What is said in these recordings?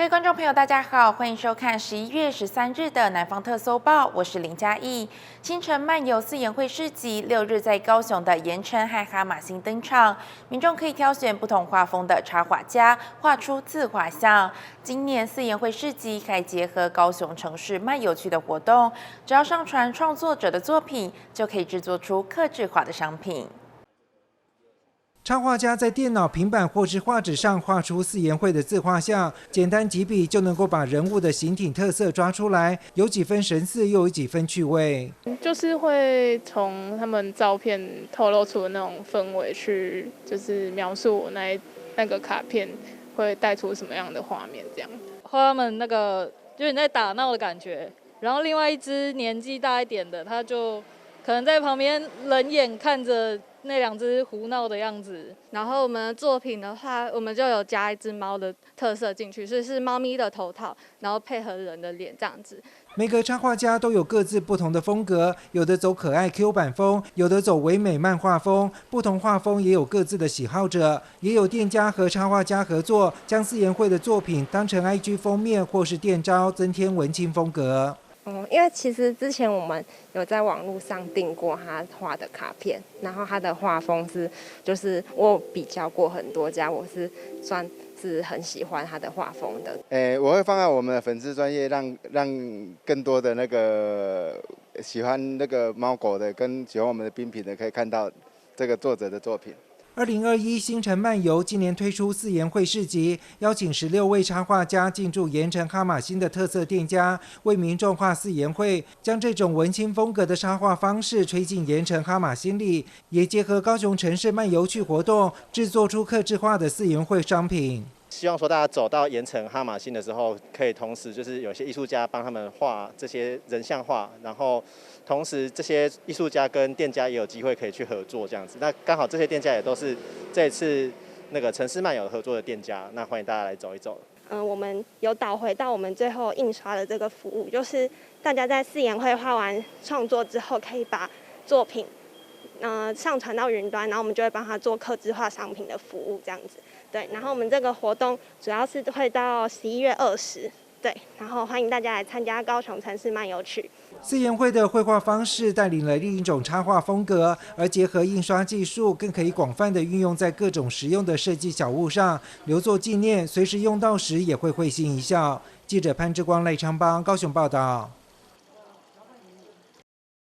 各位观众朋友，大家好，欢迎收看11月13日的南方特搜报，我是林嘉义。清晨漫游四言会市集6日在高雄的盐埕和哈马星登场，民众可以挑选不同画风的插画家画出自画像。今年四言会市集还结合高雄城市漫游区的活动，只要上传创作者的作品，就可以制作出客制化的商品。插画家在电脑、平板或是画纸上画出四言会的自画像，简单几笔就能够把人物的形体特色抓出来，有几分神似，又有几分趣味。就是会从他们照片透露出的那种氛围去，就是描述我那个卡片会带出什么样的画面，这样。画他们那个就是你在打闹的感觉，然后另外一只年纪大一点的，他就可能在旁边冷眼看着那两只胡闹的样子。然后我们的作品的话，我们就有加一只猫的特色进去，所以是猫咪的头套，然后配合人的脸这样子。每个插画家都有各自不同的风格，有的走可爱 Q 版风，有的走唯美漫画风，不同画风也有各自的喜好者。也有店家和插画家合作，将四言会的作品当成 IG 封面或是店招，增添文青风格。因为其实之前我们有在网络上订过他画的卡片，然后他的画风就是我比较过很多家，我是算是很喜欢他的画风的。我会放在我们的粉丝专页，让更多的那个喜欢那个猫狗的跟喜欢我们的冰品的可以看到这个作者的作品。2021星辰漫游今年推出四言会市集，邀请16位插画家进驻盐埕哈马星的特色店家，为民众画四言会，将这种文青风格的插画方式吹进盐埕哈马星里，也结合高雄城市漫游趣活动，制作出客制化的四言会商品。希望说大家走到盐埕哈马星的时候，可以同时就是有些艺术家帮他们画这些人像画，然后同时这些艺术家跟店家也有机会可以去合作这样子。那刚好这些店家也都是这一次那个城市漫游合作的店家，那欢迎大家来走一走。我们有导回到我们最后印刷的这个服务，就是大家在四言会画完创作之后，可以把作品上传到云端，然后我们就会帮他做客制化商品的服务这样子。对，然后我们这个活动主要是会到11月20，对，然后欢迎大家来参加高雄城市漫游区。四言会的绘画方式带领了另一种插画风格，而结合印刷技术，更可以广泛的运用在各种实用的设计小物上，留作纪念，随时用到时也会会心一笑。记者潘志光、赖昌邦高雄报道。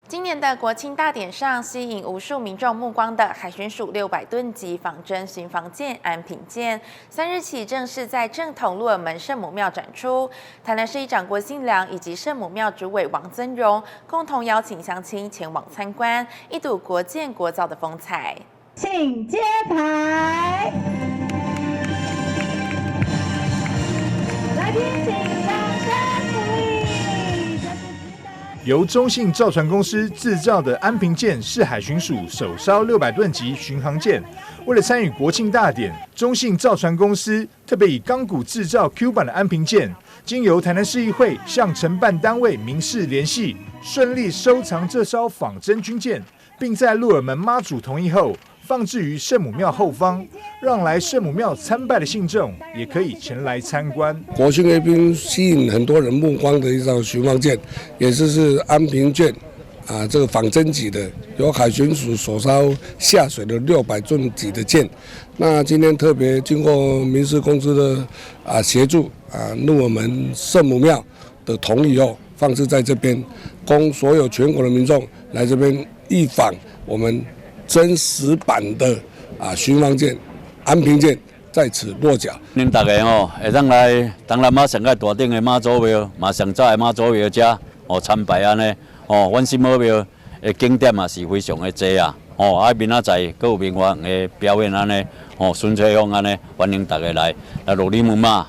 今年的国庆大典上，吸引无数民众目光的海巡署600吨级仿真巡防舰安平舰，3日起正式在正统鹿耳门圣母庙展出。台南市议长郭信良以及圣母庙主委王增荣共同邀请乡亲前往参观，一睹国建国造的风采。请揭牌，来宾请掌声鼓励。由中信造船公司制造的安平舰是海巡署首艘600吨级巡航舰。为了参与国庆大典，中信造船公司特别以钢骨制造 Q 版的安平舰，经由台南市议会向承办单位民事联系，顺利收藏这艘仿真军舰，并在鹿耳门妈祖同意后，放置于圣母庙后方，让来圣母庙参拜的信众也可以前来参观。国庆阅兵吸引很多人目光的一艘巡防舰，也是安平舰这个仿真级的，由海巡署首艘下水的600吨级的舰。那今天特别经过民事公司的协助鹿耳门圣母庙的同意后，放置在这边，供所有全国的民众来这边一访我们真实版的巡防舰安平舰在此落脚。恁大家会当来东南亚上个大顶的妈祖庙，嘛上早的妈祖庙遮参拜安尼。阮新母庙的景点也是非常的多啊。明仔载阁有明华的表演安尼，孙翠芳安尼，欢迎大家来鹿耳门嘛。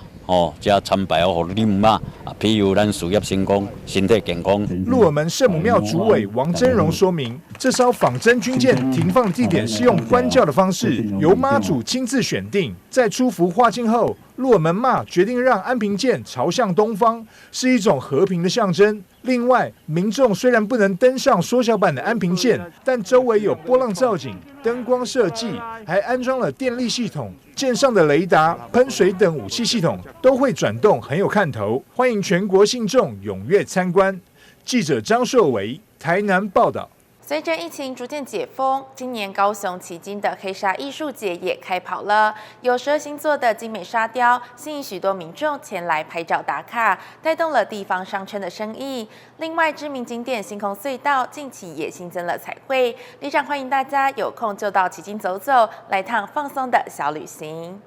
加参拜互你们嘛，庇佑咱事业成功，身体健康。鹿耳门圣母庙主委王增荣说明，这艘仿真军舰停放的地点是用观教的方式，由妈祖亲自选定。在出伏画境后，鹿耳门妈决定让安平舰朝向东方，是一种和平的象征。另外，民众虽然不能登上缩小版的安平线，但周围有波浪造景、灯光设计，还安装了电力系统。舰上的雷达、喷水等武器系统都会转动，很有看头。欢迎全国信众踊跃参观。记者张硕维台南报道。随着疫情逐渐解封，今年高雄旗津的黑沙艺术节也开跑了。有12星座的精美沙雕，吸引许多民众前来拍照打卡，带动了地方商圈的生意。另外，知名景点星空隧道近期也新增了彩绘，里长欢迎大家有空就到旗津走走，来趟放松的小旅行。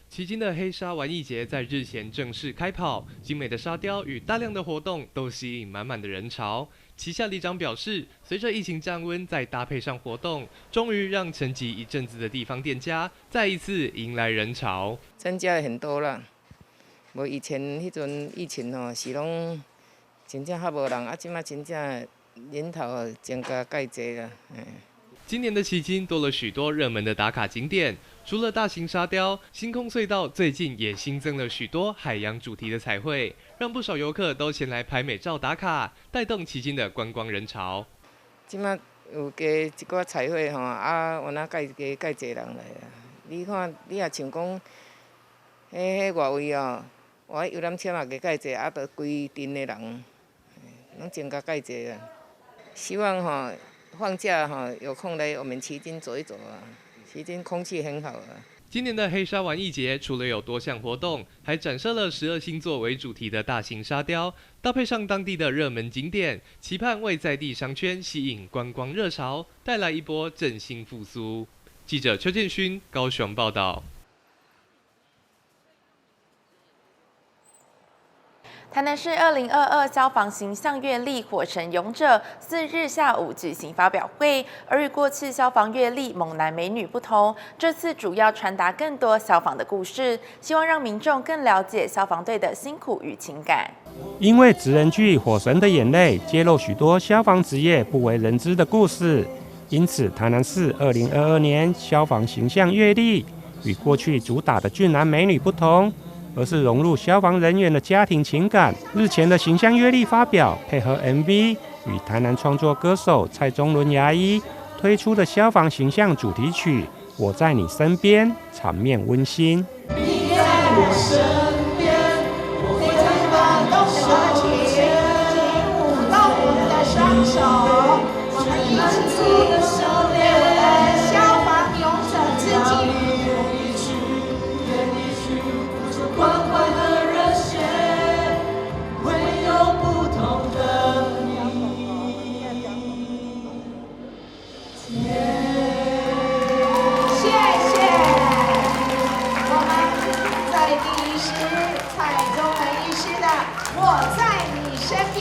旗津的黑沙玩艺节在日前正式开跑，精美的沙雕与大量的活动都吸引满满的人潮。旗下里长表示，随着疫情降温，再搭配上活动，终于让沉寂一阵子的地方店家再一次迎来人潮。增加了很多啦，无以前迄阵疫情吼是拢真正较无人，即马真正人头增加介济啦。今年的旗津多了许多热门的打卡景点，除了大型沙雕、星空隧道，最近也新增了许多海洋主题的彩绘，让不少游客都前来拍美照打卡，带动旗津的观光人潮。即马有加一寡彩绘吼，原来介济人来啊！你看，你也像讲，迄外围哦，我游览车嘛加介济，都规镇的人，拢增加介济啊！希望吼。放假有空来我们旗津走一走啊，旗津空气很好啊。今年的黑沙玩艺节除了有多项活动，还展示了12星座为主题的大型沙雕，搭配上当地的热门景点，期盼为在地商圈吸引观光热潮，带来一波振兴复苏。记者邱建勋高雄报道。台南市2022消防形象月历火神勇者4日下午举行发表会，而与过去消防月历猛男美女不同，这次主要传达更多消防的故事，希望让民众更了解消防队的辛苦与情感。因为职人剧《火神的眼泪》揭露许多消防职业不为人知的故事，因此台南市2022年消防形象月历与过去主打的俊男美女不同，而是融入消防人员的家庭情感。日前的形象月历发表，配合 MV 与台南创作歌手蔡宗伦牙医推出的消防形象主题曲《我在你身边》，场面温馨。你在我身边，我会在把动手牵，舞到我们的双手，我们一起手联，消防勇者致敬。关怀和热血，会有不同的你。谢谢。我们在第一师蔡宗文医师的《我在你身边》。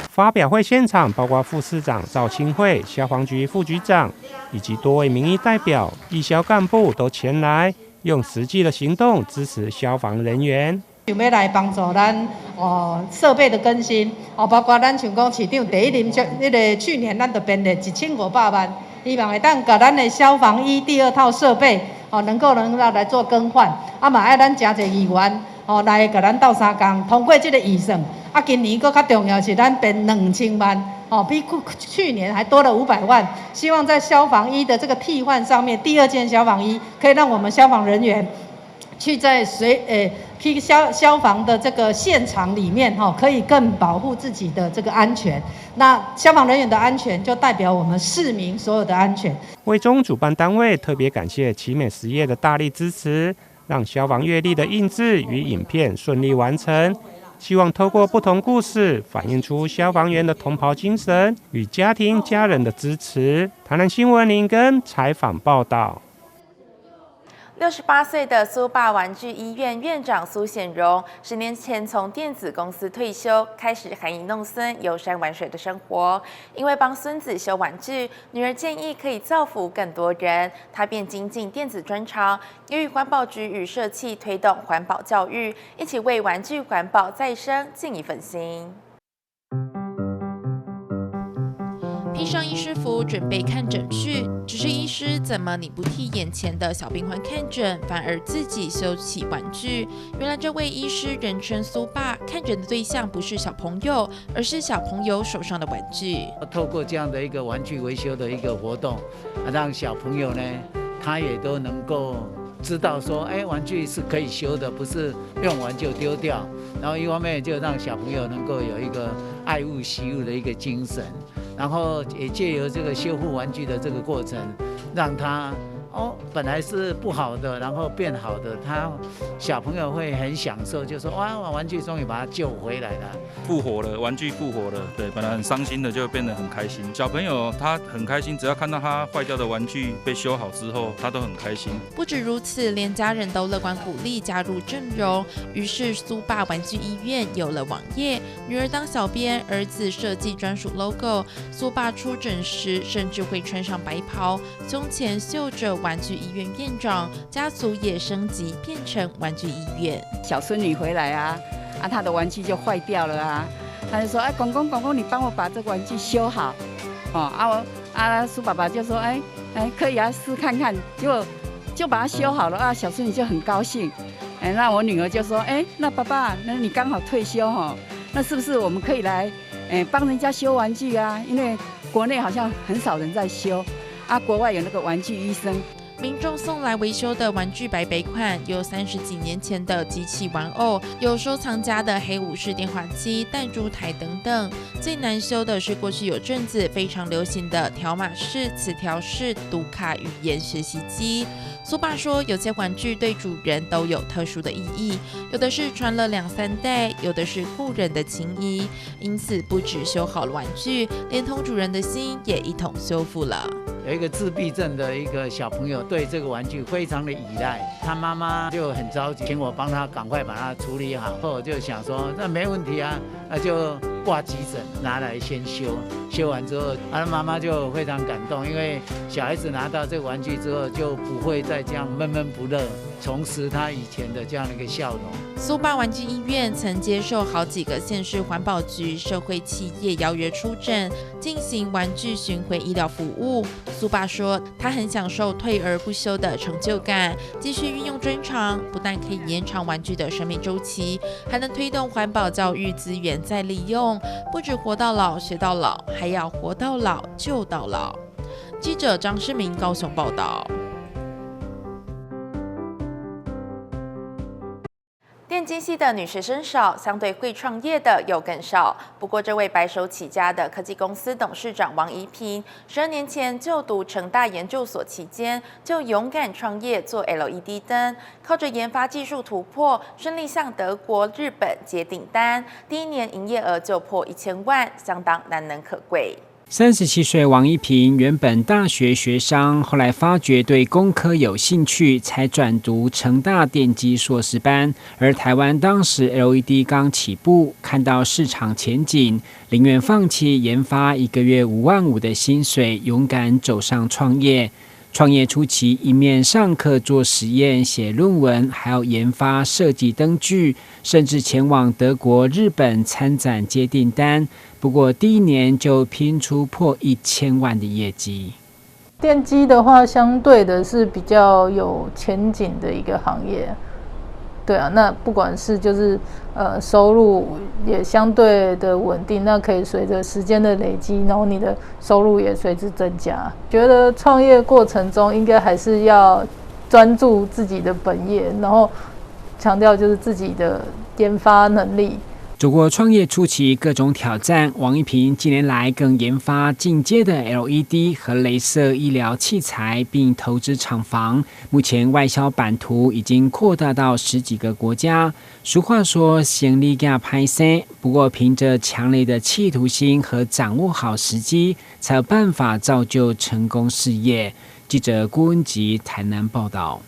发表会现场包括副市长赵清惠、消防局副局长以及多位民意代表、义消干部都前来。用实际的行动支持消防人员，想要来帮助咱设备的更新，包括咱像讲市长第一任去年咱就编列1500万，希望会当把咱的消防衣第2套设备能够来做更换，嘛爱咱真侪议员来给咱斗相共，通过这个预算，今年更较重要是咱编2000万。比去年还多了500万，希望在消防衣的这个替换上面，第2件消防衣可以让我们消防人员去在消防的这个现场里面可以更保护自己的这个安全。那消防人员的安全就代表我们市民所有的安全。会中主办单位特别感谢奇美实业的大力支持，让消防月历的印制与影片顺利完成。希望透过不同故事，反映出消防员的同袍精神与家庭家人的支持。台南新闻林根采访报道。68岁的苏爸玩具医院院长苏显荣，10年前从电子公司退休，开始含饴弄孙、游山玩水的生活。因为帮孙子修玩具，女儿建议可以造福更多人，他便精进电子专长，也与环保局与社企推动环保教育，一起为玩具环保再生尽一份心。披上医师服准备看诊去，只是医师怎么你不替眼前的小病患看诊，反而自己修起玩具？原来这位医师人称苏爸，看诊的对象不是小朋友，而是小朋友手上的玩具。透过这样的一个玩具维修的一个活动，让小朋友呢，他也都能够知道说，玩具是可以修的，不是用完就丢掉。然后一方面就让小朋友能够有一个爱物惜物的一个精神，然后也借由这个修复玩具的这个过程，让他本来是不好的，然后变好的，他小朋友会很享受，就说哇，玩具终于把它救回来了，复活了，玩具复活了，对，本来很伤心的就变得很开心。小朋友他很开心，只要看到他坏掉的玩具被修好之后，他都很开心。不止如此，连家人都乐观鼓励加入阵容，于是苏爸玩具医院有了网页，女儿当小编，儿子设计专属 logo。苏爸出诊时甚至会穿上白袍，胸前绣着玩具医院院长，家族也升级变成玩具医院。小孙女回来啊，她的玩具就坏掉了啊，他就说，公公，你帮我把这个玩具修好。苏爸爸就说，可以啊，试看看，结果就把它修好了啊，小孙女就很高兴。那我女儿就说，那爸爸，那你刚好退休那是不是我们可以来帮人家修玩具啊？因为国内好像很少人在修啊，国外有那个玩具医生。民众送来维修的玩具百百款，有30几年前的机器玩偶，有收藏家的黑武士电话机、弹珠台等等。最难修的是过去有阵子非常流行的条码式、磁条式读卡语言学习机。苏爸说，有些玩具对主人都有特殊的意义，有的是传了2、3代，有的是故人的情谊，因此不只修好了玩具，连同主人的心也一同修复了。有一个自闭症的一个小朋友对这个玩具非常的依赖，他妈妈就很着急，请我帮他赶快把它处理好。后我就想说，那没问题啊，那就挂急诊拿来先修，修完之后，他的妈妈就非常感动，因为小孩子拿到这个玩具之后，就不会再这样闷闷不乐，重拾他以前的这样的一个笑容。苏爸玩具医院曾接受好几个县市环保局、社会企业邀约出诊，进行玩具巡回医疗服务。苏爸说，他很享受退而不休的成就感，继续运用专长，不但可以延长玩具的生命周期，还能推动环保教育资源再利用，不止活到老学到老，还要活到老救到老。记者张诗明高雄报道。电机系的女学生少，相对会创业的又更少。不过，这位白手起家的科技公司董事长王怡平，12年前就读成大研究所期间，就勇敢创业做 LED 灯，靠着研发技术突破，顺利向德国、日本接订单，第1年营业额就破1000万，相当难能可贵。37岁王一平原本大学学商，后来发觉对工科有兴趣，才转读成大电机硕士班。而台湾当时 LED 刚起步，看到市场前景，宁愿放弃研发1个月5万5的薪水，勇敢走上创业。创业初期，一面上课做实验、写论文，还要研发设计灯具，甚至前往德国、日本参展接订单。不过第1年就拼出破1000万的业绩。电机的话，相对的是比较有前景的一个行业。对啊，那不管是就是收入也相对的稳定，那可以随着时间的累积，然后你的收入也随之增加。觉得创业过程中应该还是要专注自己的本业，然后强调就是自己的研发能力。走过创业初期各种挑战，王一平近年来更研发进阶的 LED 和雷射医疗器材，并投资厂房。目前外销版图已经扩大到10几个国家。俗话说先立价拍生，不过凭着强烈的企图心和掌握好时机，才有办法造就成功事业。记者郭文吉台南报道。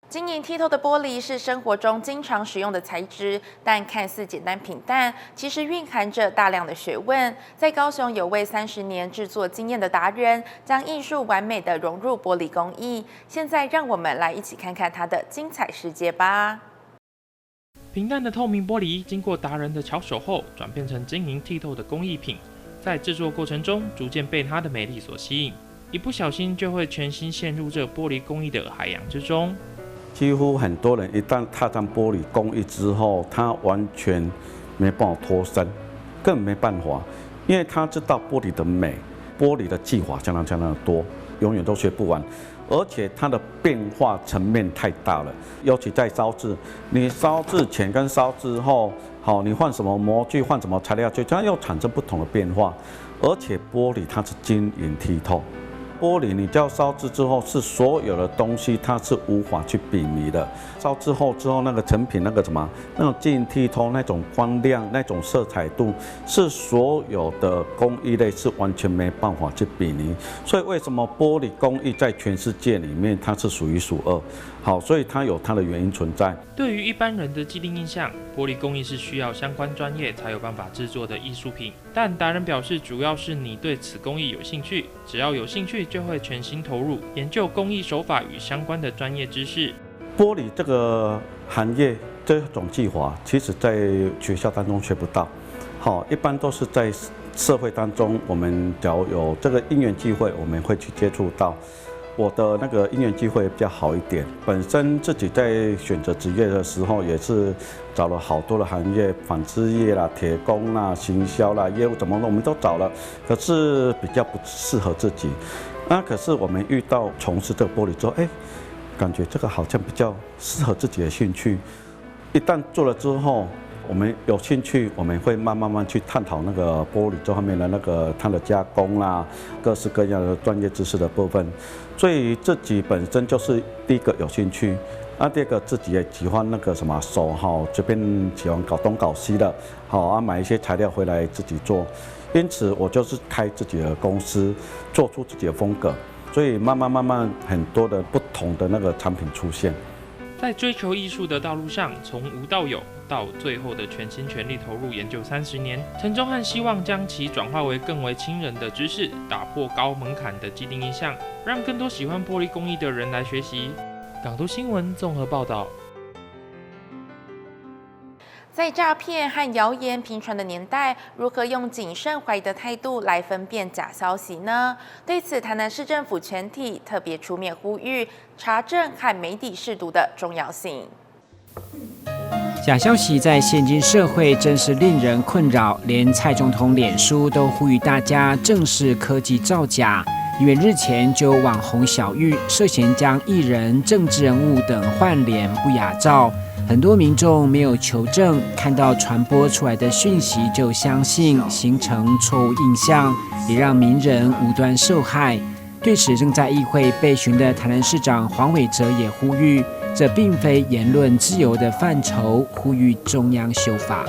晶莹剔透的玻璃是生活中经常使用的材质，但看似简单平淡，其实蕴含着大量的学问。在高雄有位30年制作经验的达人，将艺术完美的融入玻璃工艺。现在让我们来一起看看他的精彩世界吧。平淡的透明玻璃经过达人的巧手后，转变成晶莹剔透的工艺品，在制作过程中逐渐被它的美丽所吸引，一不小心就会全心陷入这玻璃工艺的海洋之中。几乎很多人一旦踏上玻璃工艺之后，他完全没办法脱身，更没办法，因为他知道玻璃的美，玻璃的技法相当的多，永远都学不完。而且它的变化层面太大了，尤其在烧制，你烧制前跟烧制后，好，你换什么模具，换什么材料，它又产生不同的变化。而且玻璃它是晶莹剔透，玻璃你只要烧制之后，是所有的东西它是无法去比拟的。烧制后那个成品那个那种晶莹剔透，那种光亮，那种色彩度，是所有的工艺类是完全没办法去比拟。所以为什么玻璃工艺在全世界里面它是数一数二？好，所以它有它的原因存在。对于一般人的既定印象，玻璃工艺是需要相关专业才有办法制作的艺术品。但达人表示，主要是你对此工艺有兴趣，只要有兴趣就会全心投入研究工艺手法与相关的专业知识。玻璃这个行业这种技法，其实在学校当中学不到。好，一般都是在社会当中，我们假如有这个因缘机会，我们会去接触到。我的那个因缘机会比较好一点，本身自己在选择职业的时候，也是找了好多的行业，纺织业啦、铁工啦、行销啦、业务怎么的，我们都找了，可是比较不适合自己。那可是我们遇到从事这个玻璃之后，感觉这个好像比较适合自己的兴趣。一旦做了之后，我们有兴趣，我们会慢慢去探讨那个玻璃这方面的那个它的加工啦，各式各样的专业知识的部分。所以自己本身就是第一个有兴趣，第二个自己也喜欢那个手这边喜欢搞东搞西的，买一些材料回来自己做。因此我就是开自己的公司，做出自己的风格。所以慢慢很多的不同的那个产品出现。在追求艺术的道路上，从无到有，到最后的全心全力投入研究30年，陈忠汉希望将其转化为更为亲人的知识，打破高门槛的既定印象，让更多喜欢玻璃工艺的人来学习。港都新闻综合报道。在诈骗和谣言频传的年代，如何用谨慎怀疑的态度来分辨假消息呢？对此，台南市政府全体特别出面呼吁查证和媒体识读的重要性。假消息在现今社会真是令人困扰，连蔡总统脸书都呼吁大家正视科技造假。因为日前就有网红小玉涉嫌将艺人、政治人物等换脸不雅照，很多民众没有求证，看到传播出来的讯息就相信，形成错误印象，也让名人无端受害。对此，正在议会备询的台南市长黄伟哲也呼吁，这并非言论自由的范畴，呼吁中央修法。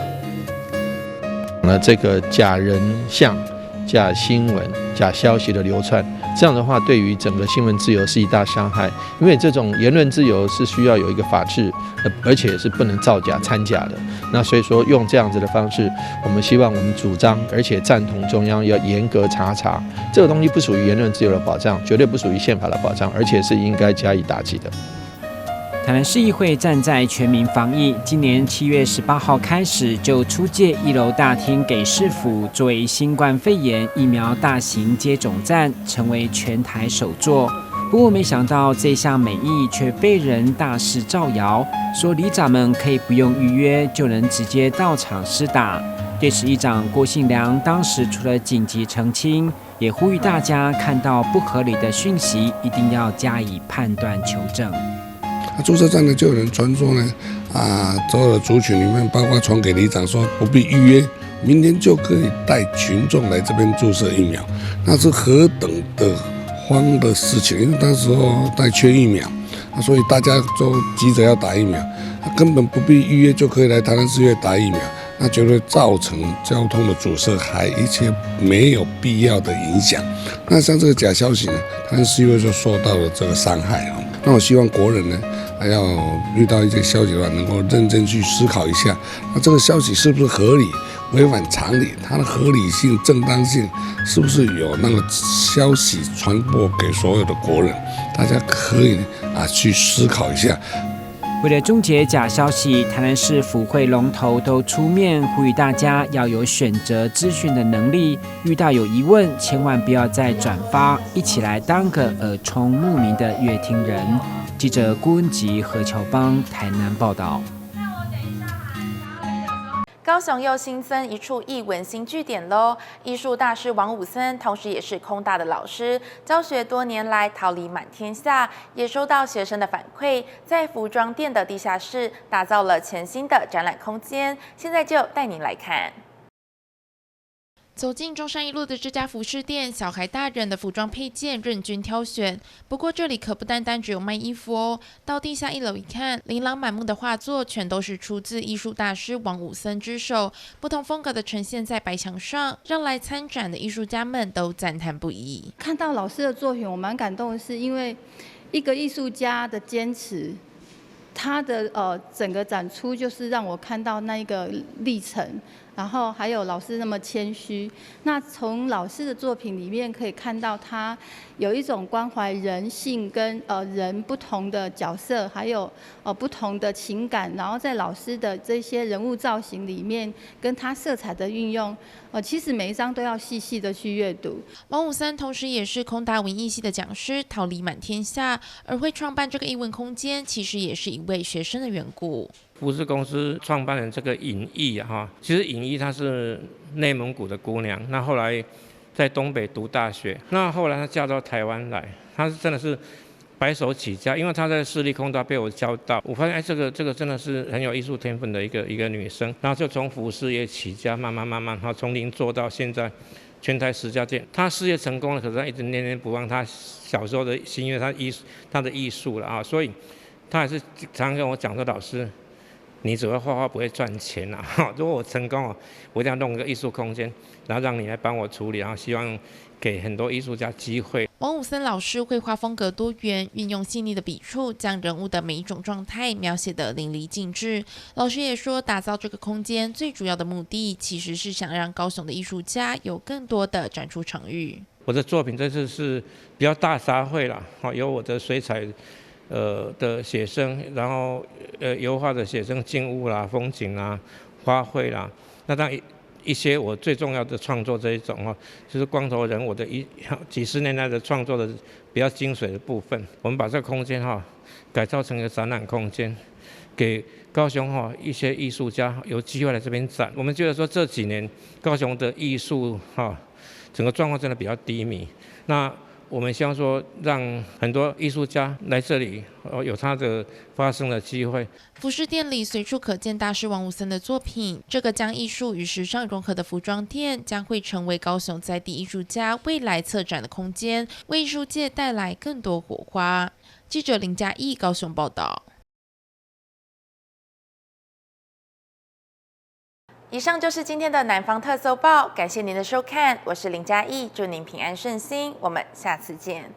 那这个假人像、假新闻、假消息的流传，这样的话对于整个新闻自由是一大伤害，因为这种言论自由是需要有一个法治，而且是不能造假掺假的。那所以说用这样子的方式，我们希望我们主张，而且赞同中央要严格查这个东西不属于言论自由的保障，绝对不属于宪法的保障，而且是应该加以打击的。台南市议会站在全民防疫，今年7月18号开始就出借1楼大厅给市府作为新冠肺炎疫苗大型接种站，成为全台首座。不过没想到这项美意却被人大肆造谣，说里长们可以不用预约就能直接到场施打。对此，议长郭信良当时除了紧急澄清，也呼吁大家看到不合理的讯息，一定要加以判断求证。注射站呢，就有人传说呢，所有的族群里面，包括传给里长说不必预约，明天就可以带群众来这边注射疫苗，那是何等的慌的事情！因为那时候在缺疫苗，所以大家都急着要打疫苗，根本不必预约就可以来台南市医院打疫苗，那就会造成交通的阻塞，还一切没有必要的影响。那像这个假消息呢，台南市医院就受到了这个伤害啊。那我希望国人呢，还要遇到一些消息的话，能够认真去思考一下，那这个消息是不是合理、违反常理？它的合理性、正当性是不是有那个消息传播给所有的国人？大家可以去思考一下。为了终结假消息，台南市府会龙头都出面呼吁大家要有选择资讯的能力，遇到有疑问千万不要再转发，一起来当个耳聪目明的乐听人。记者顾恩吉、何乔邦台南报道。高雄又新增一处艺文新据点喽！艺术大师王武森，同时也是空大的老师，教学多年来桃李满天下，也收到学生的反馈，在服装店的地下室打造了全新的展览空间。现在就带您来看。走进中山一路的这家服饰店，小孩大人的服装配件任君挑选。不过这里可不单单只有卖衣服哦，到地下1楼一看，琳琅满目的画作全都是出自艺术大师王武森之手，不同风格的呈现在白墙上，让来参展的艺术家们都赞叹不已。看到老师的作品，我蛮感动的是，因为一个艺术家的坚持。他的整个展出就是让我看到那一个历程，然后还有老师那么谦虚。那从老师的作品里面可以看到他有一种关怀人性跟人不同的角色，还有不同的情感，然后在老师的这些人物造型里面，跟他色彩的运用，其实每一张都要细细的去阅读。王武森同时也是空大文艺系的讲师，桃李满天下，而会创办这个艺文空间，其实也是一位学生的缘故。服饰公司创办人这个尹毅其实尹毅她是内蒙古的姑娘，那后来在东北读大学，那后来她嫁到台湾来，她真的是白手起家，因为她在市立空大被我教到，我发现这个真的是很有艺术天分的一个女生，然后就从服饰业起家，慢慢，然后从零做到现在全台10家店。她事业成功了，可是她一直念念不忘她小时候的心愿，她的艺术了所以她还是常跟我讲说，老师，你只会画画不会赚钱如果我成功我一定要弄个艺术空间，然后让你来帮我处理，然后希望给很多艺术家机会。王武森老师绘画风格多元，运用细腻的笔触，将人物的每一种状态描写得淋漓尽致。老师也说，打造这个空间最主要的目的，其实是想让高雄的艺术家有更多的展出场域。我的作品这次是比较大杂烩啦，有我的水彩的写生，然后油画的写生，静物啦、风景啦、花卉啦，那当然一些我最重要的创作这一种就是光头人我的几十年来的创作的比较精髓的部分，我们把这个空间改造成一个展览空间，给高雄一些艺术家有机会来这边展。我们觉得说这几年高雄的艺术整个状况真的比较低迷，那我们希望说，让很多艺术家来这里，有他的发声的机会。服饰店里随处可见大师王武森的作品，这个将艺术与时尚融合的服装店，将会成为高雄在地艺术家未来策展的空间，为艺术界带来更多火花。记者林嘉义高雄报道。以上就是今天的南方特搜报，感谢您的收看，我是林嘉义，祝您平安顺心，我们下次见。